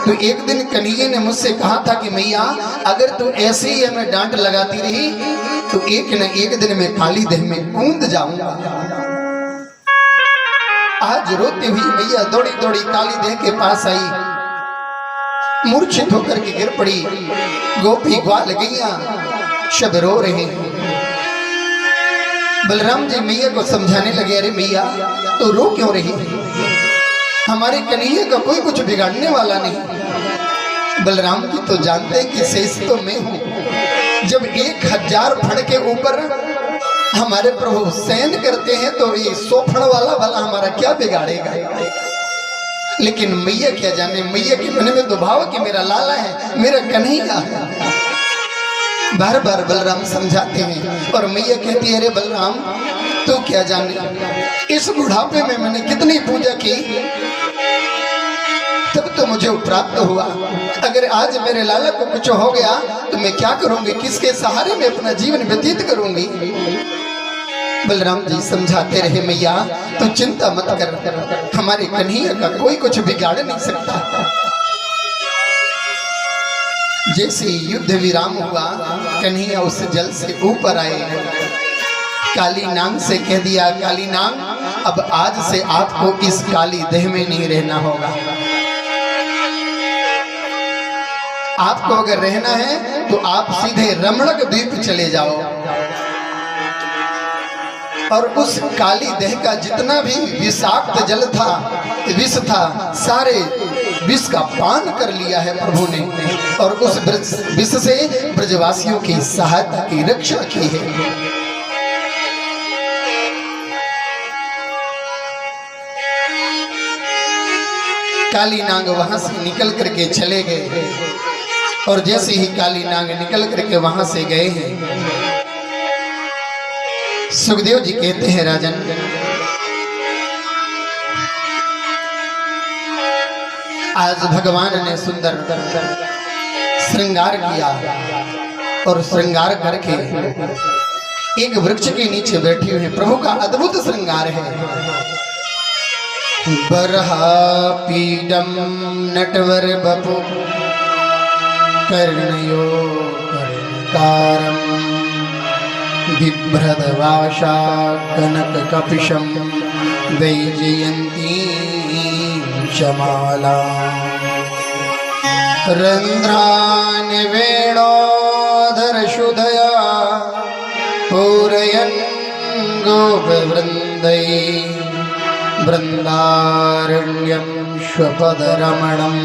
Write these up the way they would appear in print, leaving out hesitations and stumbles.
तो एक दिन कन्हैया ने मुझसे कहा था कि मैया अगर तू ऐसे ही हमें डांट लगाती रही तो एक न एक दिन मैं काली देह में कूद जाऊंगा। आज रोती हुई मैया दौड़ी दौड़ी काली देह के पास आई, मूर्छित होकर के गिर पड़ी। गोपी ग्वाल गैया सब रो रहे हैं। बलराम जी मैया को समझाने लगे, अरे मैया तो रो क्यों रही है, हमारे कन्हैया का कोई कुछ बिगाड़ने वाला नहीं। बलराम जी तो जानते हैं कि शेष तो मैं हूं। जब 1000 फण के ऊपर हमारे प्रभु शयन करते हैं तो ये 100 फण वाला भला हमारा क्या बिगाड़ेगा। लेकिन मैया क्या जाने, मैया के मन में तो भाव कि मेरा लाला है, मेरा कन्हैया है। बार बार बलराम समझाते हैं और मैया कहती है, अरे बलराम तू क्या जाने, इस बुढ़ापे में मैंने कितनी पूजा की तब तो मुझे प्राप्त हुआ। अगर आज मेरे लाला को कुछ हो गया तो मैं क्या करूंगी, किसके सहारे में अपना जीवन व्यतीत करूंगी। बलराम जी समझाते रहे, मैया तू चिंता मत कर, हमारे कन्हैया का कोई कुछ बिगाड़ नहीं सकता। जैसे युद्ध विराम हुआ, कन्हैया उस जल से ऊपर आए, काली नाग से कह दिया, काली नाग अब आज से आपको इस काली देह में नहीं रहना होगा। आपको अगर रहना है तो आप सीधे रमणक द्वीप चले जाओ और उस काली देह का जितना भी विषाक्त जल था, विष था, सारे विष का पान कर लिया है प्रभु ने और उस विष से ब्रजवासियों की सहायता की, रक्षा की है। काली नाग वहां से निकल करके चले गए और जैसे ही काली नाग निकल करके वहां से गए हैं, सुखदेव जी कहते हैं, राजन आज भगवान ने सुंदर श्रृंगार किया और श्रृंगार करके एक वृक्ष के नीचे बैठे हुए प्रभु का अद्भुत श्रृंगार है। बरहा पीडम नटवर बपु कर्णयो कर्णकारम बिभ्रदवाशा कनक कपिशम वैजयंती शमाला रंध्रान वेणोधर शुद्धया पूरयन् गोपवृंदै वृंदारण्यं श्वपदरमणं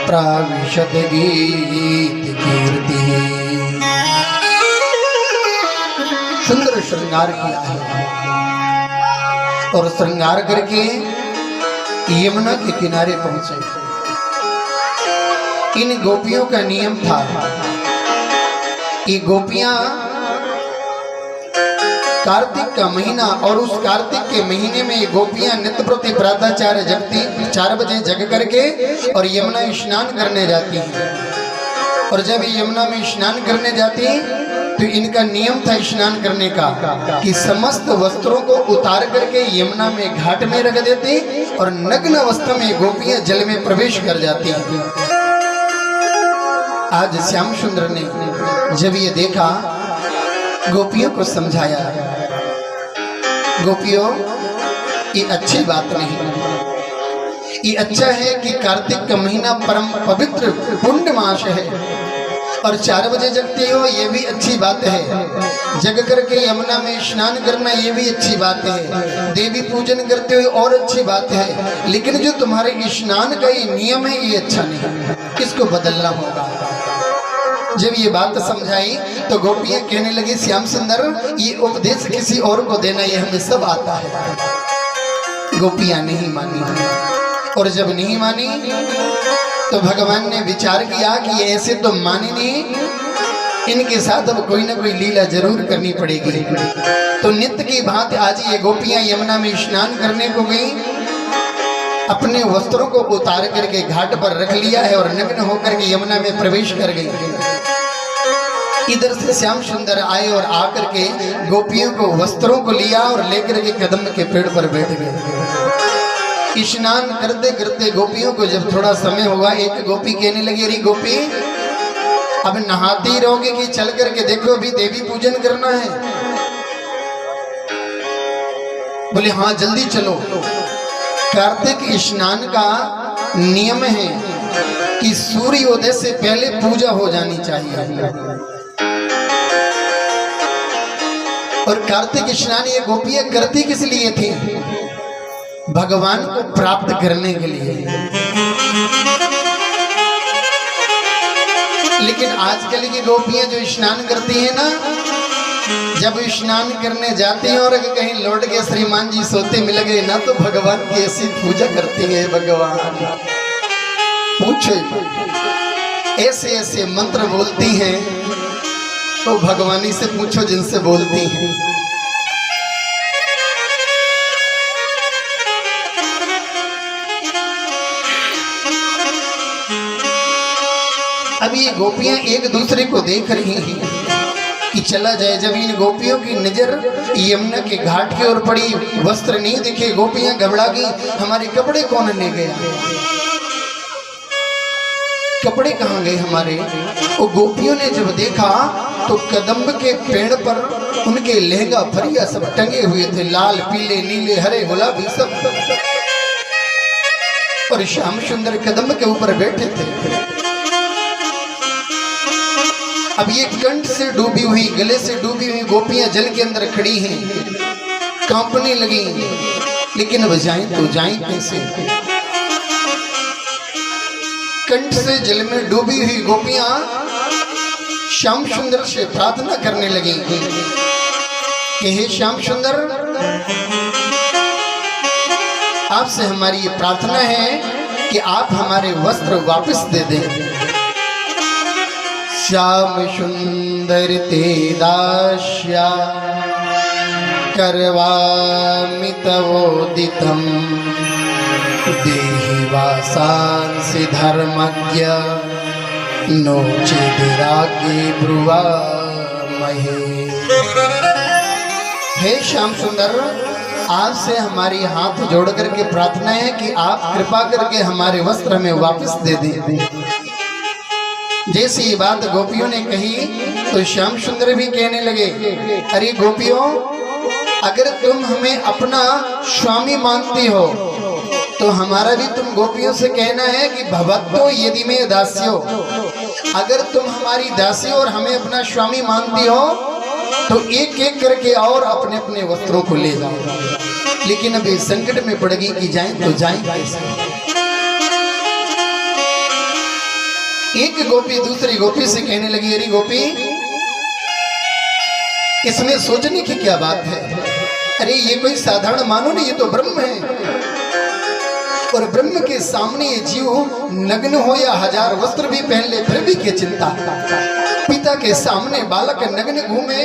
प्राविशत गीत कीर्ति। सुंदर श्रृंगार किया है और श्रृंगार करके यमुना के किनारे पहुंचे। इन गोपियों का नियम था, ये गोपियां कार्तिक का महीना और उस कार्तिक के महीने में ये गोपियां नित्य प्रति प्रातःचार्य जगती, 4 बजे जग करके और यमुना स्नान करने जाती हैं। और जब ये यमुना में स्नान करने जाती तो इनका नियम था स्नान करने का कि समस्त वस्त्रों को उतार करके यमुना में घाट में रख देती और नग्न अवस्था में गोपियां जल में प्रवेश कर जाती हैं। आज श्याम सुंदर ने जब ये देखा, गोपियों को समझाया, गोपियों ये अच्छी बात नहीं, ये अच्छा है कि कार्तिक का महीना परम पवित्र पुण्य मास है और 4 बजे जगते हो, ये भी अच्छी बात है। जग करके यमुना में स्नान करना ये भी अच्छी बात है। देवी पूजन करते हुए और अच्छी बात है, लेकिन जो तुम्हारे स्नान का ये नियम है ये अच्छा नहीं, इसको बदलना होगा। जब ये बात समझाई तो गोपियां कहने लगी, श्याम सुंदर ये उपदेश किसी और को देना ये हमें सब आता है। गोपियां नहीं मानी और जब नहीं मानी तो भगवान ने विचार किया कि ये ऐसे तो मानी नहीं, इनके साथ अब कोई ना कोई लीला जरूर करनी पड़ेगी। तो नित्य की भांति आज ये गोपियां यमुना में स्नान करने को गई, अपने वस्त्रों को उतार करके घाट पर रख लिया है और नग्न होकर के यमुना में प्रवेश कर गई। इधर से श्याम सुंदर आए और आकर के गोपियों को वस्त्रों को लिया और लेकर के कदम के पेड़ पर बैठ गए। स्नान करते करते गोपियों को जब थोड़ा समय हुआ, एक गोपी कहने लगी, अरे गोपी अब नहाती रहोगे कि चल करके देखो, अभी देवी पूजन करना है। बोले हाँ जल्दी चलो। कार्तिक स्नान का नियम है कि सूर्योदय से पहले पूजा हो जानी चाहिए। और कार्तिक स्नान ये गोपियां करती किस लिए थी? भगवान को प्राप्त करने के लिए। लेकिन आजकल की गोपियां जो स्नान करती हैं ना, जब स्नान करने जाती हैं और अगर कहीं लौट के श्रीमान जी सोते मिल गए ना, तो भगवान की ऐसी पूजा करती है। भगवान पूछो, ऐसे ऐसे मंत्र बोलती हैं, तो भगवानी से पूछो जिनसे बोलती हैं। अब ये गोपियां एक दूसरे को देख रही हैं कि चला जाए। जब इन गोपियों की नजर यमुना के घाट की ओर पड़ी, वस्त्र नहीं दिखे, गोपियां घबरा गई, हमारे कपड़े कौन ले गया? कपड़े कहाँ गए हमारे? वो गोपियों ने जब देखा तो कदम्ब के पेड़ पर उनके लहंगा फरिया सब टंगे हुए थे, लाल पीले नीले हरे गुलाबी सब। और श्याम सुंदर कदम्ब के ऊपर बैठे थे। अब ये कंठ से डूबी हुई, गले से डूबी हुई गोपियां जल के अंदर खड़ी हैं, कांपने लगी। लेकिन अब जाएं तो जाएं कैसे? कंठ से जल में डूबी हुई गोपियां श्याम सुंदर से प्रार्थना करने लगी कि हे श्याम सुंदर, आपसे हमारी ये प्रार्थना है कि आप हमारे वस्त्र वापस दे दें। श्याम सुंदर ते दास्या करवामि तवोदितं देहि वासांसि धर्मज्ञ नो चेदिरागे ब्रुवामहे। हे श्याम सुंदर, आपसे हमारी हाथ जोड़ करके प्रार्थना है कि आप कृपा करके हमारे वस्त्र में वापस दे दें। जैसी ये बात गोपियों ने कही तो श्याम सुंदर भी कहने लगे, अरे गोपियों, अगर तुम हमें अपना स्वामी मानती हो तो हमारा भी तुम गोपियों से कहना है कि भवतो यदि में दास्यो, अगर तुम हमारी दासी और हमें अपना स्वामी मानती हो तो एक एक करके और अपने अपने वस्त्रों को ले जाओ। लेकिन अभी संकट में पड़ गई कि जाएं तो जाएं कैसे? एक गोपी दूसरी गोपी से कहने लगी, अरे गोपी, इसमें सोचने की क्या बात है? अरे ये कोई साधारण मानो नहीं, ये तो ब्रह्म है। और ब्रह्म के सामने ये जीव नग्न हो या हजार वस्त्र भी पहन ले फिर भी क्या चिंता? पिता के सामने बालक नग्न घूमे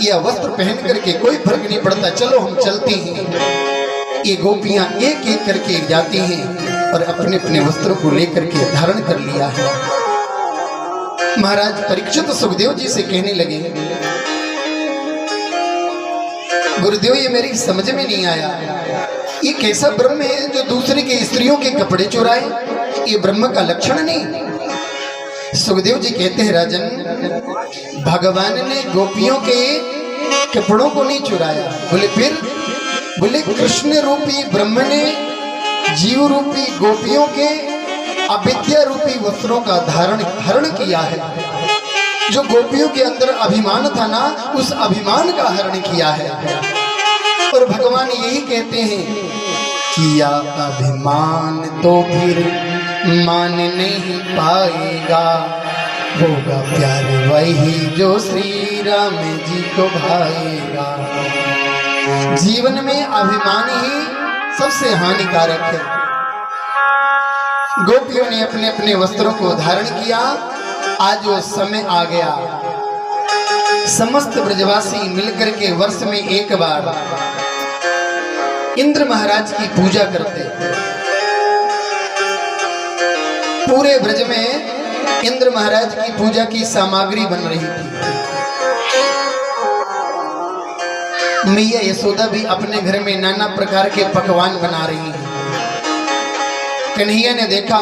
या वस्त्र पहन करके कोई फर्क नहीं पड़ता, चलो हम चलती हैं। ये गोपियां एक एक करके जाती हैं और अपने अपने वस्त्रों को लेकर के धारण कर लिया है। महाराज परीक्षित सुखदेव जी से कहने लगे, गुरुदेव, ये मेरी समझ में नहीं आया, ये कैसा ब्रह्म है जो दूसरे के स्त्रियों के कपड़े चुराए? ये ब्रह्म का लक्षण नहीं। सुखदेव जी कहते हैं, राजन, भगवान ने गोपियों के कपड़ों को नहीं चुराया। बोले फिर? बोले कृष्ण रूपी ब्रह्म ने जीव रूपी गोपियों के अविद्या रूपी वस्त्रों का हरण किया है। जो गोपियों के अंदर अभिमान था ना, उस अभिमान का हरण किया है। और भगवान यही कहते हैं, किया अभिमान तो फिर मान नहीं पाएगा, होगा प्यार वही जो श्री राम जी को भाएगा। जीवन में अभिमान ही सबसे हानिकारक है। गोपियों ने अपने अपने वस्त्रों को धारण किया। आज वो समय आ गया, समस्त ब्रजवासी मिलकर के वर्ष में एक बार इंद्र महाराज की पूजा करते। पूरे ब्रज में इंद्र महाराज की पूजा की सामग्री बन रही थी। मैया यशोदा भी अपने घर में नाना प्रकार के पकवान बना रही हैं। कन्हैया ने देखा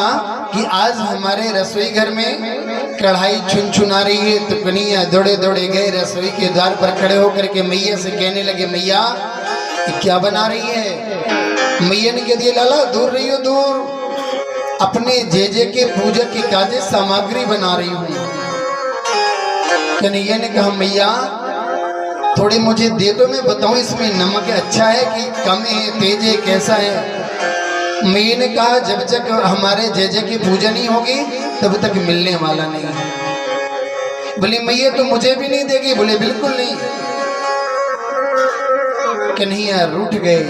कि आज हमारे रसोई घर में कढ़ाई छुनछुना रही है, तो कन्हैया दौड़े दौड़े गए रसोई के द्वार पर खड़े होकर के मैया से कहने लगे, मैया ये क्या बना रही है? मैया ने कह दिया, लाला दूर रही हो, दूर, अपने जेजे के पूजा की काजे सामग्री बना रही हूँ। कन्हैया ने कहा, मैया थोड़ी मुझे दे दो, मैं बताऊं इसमें नमक अच्छा है कि कम है, तेज है, कैसा है? मैया ने कहा, जब तक हमारे जेजे की पूजा नहीं होगी तब तक मिलने वाला नहीं है। बोले मैया तो मुझे भी नहीं देगी? बोले बिल्कुल नहीं। कन्हैया रूठ गए,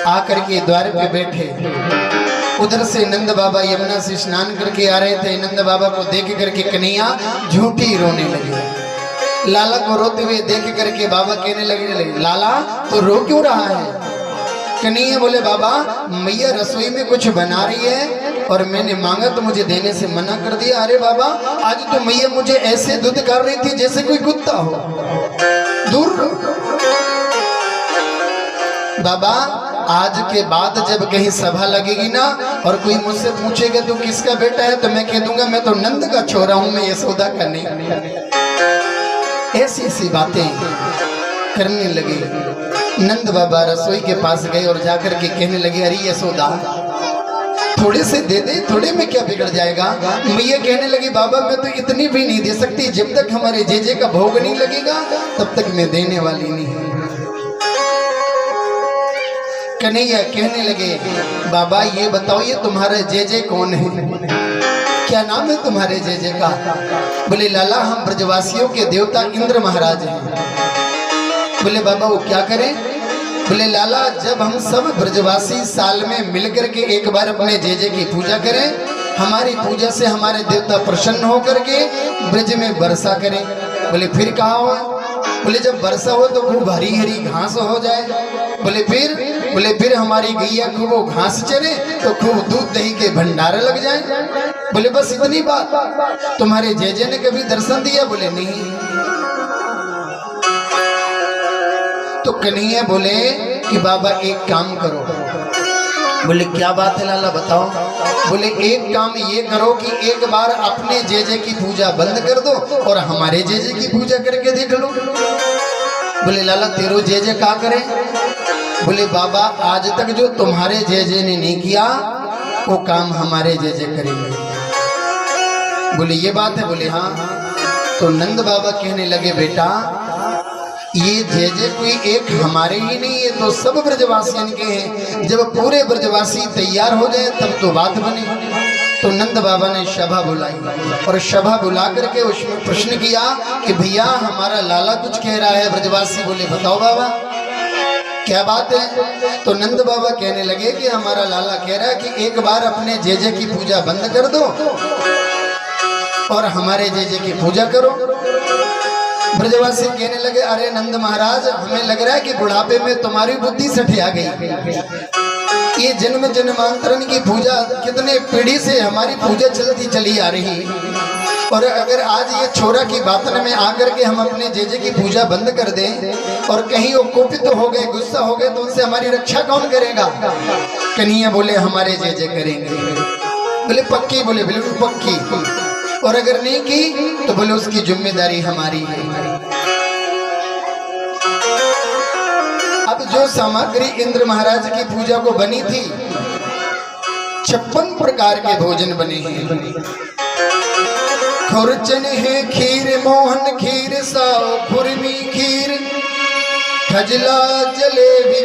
आकर के द्वार पे बैठे। उधर से नंद बाबा यमुना से स्नान करके आ रहे थे। नंद बाबा को देख करके कन्हैया झूठी रोने लगे। लाला को रोते हुए देख करके बाबा कहने लगे, लाला तो रो क्यों रहा है? कन्हैया बोले, बाबा मैया रसोई में कुछ बना रही है और मैंने मांगा तो मुझे देने से मना कर दिया। अरे बाबा आज तो मैया मुझे ऐसे दूध कर रही थी जैसे कोई कुत्ता हो, दूर। बाबा आज के बाद जब कहीं सभा लगेगी ना और कोई मुझसे पूछेगा तो किसका बेटा है, तो मैं कह दूंगा मैं तो नंद का छोरा हूं, मैं यशोदा का नहीं। ऐसी ऐसी बातें करने लगे। नंद बाबा रसोई के पास गए और जाकर के कहने लगे, अरे यशोदा थोड़े से दे दे, थोड़े में क्या बिगड़ जाएगा? मैया कहने लगी, बाबा मैं तो इतनी भी नहीं दे सकती, जब तक हमारे जेजे का भोग नहीं लगेगा तब तक मैं देने वाली नहीं। कन्हैया कहने लगे, बाबा ये बताओ ये तुम्हारा जेजे कौन है? क्या नाम है तुम्हारे जेजे का? बोले लाला हम ब्रजवासियों के देवता इंद्र महाराज हैं। बोले बाबा वो क्या करें? बोले लाला जब हम सब ब्रजवासी साल में मिलकर के एक बार अपने जेजे की पूजा करें, हमारी पूजा से हमारे देवता प्रसन्न होकर के ब्रज में वर्षा करें। बोले फिर कहा हुआ? बोले जब वर्षा हो तो खूब हरी हरी घास हो जाए। बोले फिर हमारी गैया खूब वो घास चरे तो खूब दूध दही के भंडारे लग जाए। बोले बस इतनी बात? तुम्हारे जेजे ने कभी दर्शन दिया? बोले नहीं। तो कन्हैया बोले कि बाबा एक काम करो। बोले क्या बात है लाला बताओ? बोले एक काम ये करो कि एक बार अपने जेजे की पूजा बंद कर दो और हमारे जेजे की पूजा करके देख लो। बोले लाला तेरो जेजे क्या करे? बोले बाबा आज तक जो तुम्हारे जेजे ने नहीं किया वो काम हमारे जेजे करेंगे। बोले ये बात है? बोले हाँ। तो नंद बाबा कहने लगे, बेटा ये जेजे कोई एक हमारे ही नहीं है, तो सब ब्रजवासियन के हैं। जब पूरे ब्रजवासी तैयार हो जाए तब तो बात बने। तो नंद बाबा ने सभा बुलाई और सभा बुला करके उसमें प्रश्न किया कि भैया हमारा लाला कुछ कह रहा है। ब्रजवासी बोले बताओ बाबा क्या बात है? तो नंद बाबा कहने लगे कि हमारा लाला कह रहा है कि एक बार अपने जेजे की पूजा बंद कर दो और हमारे जेजे की पूजा करो। ब्रजवासी कहने लगे, अरे नंद महाराज हमें लग रहा है कि बुढ़ापे में तुम्हारी बुद्धि सठिया गई। ये जन्म जन्मांतरण की पूजा कितने पीढ़ी से हमारी पूजा चलती चली आ रही, और अगर आज ये छोरा की बातन में आकर के हम अपने जेजे की पूजा बंद कर दें और कहीं वो कुपित हो गए, गुस्सा हो गए, तो उनसे हमारी रक्षा कौन करेगा? कन्हैया बोले हमारे जेजे करेंगे। बोले पक्की? बोले बिल्कुल पक्की। और अगर नहीं की तो बोले उसकी जिम्मेदारी हमारी है। अब जो सामग्री इंद्र महाराज की पूजा को बनी थी 56 प्रकार के भोजन बने हैं। खुरचन है खीर, मोहन खीर, साव खुरमी खीर, खजला जलेबी।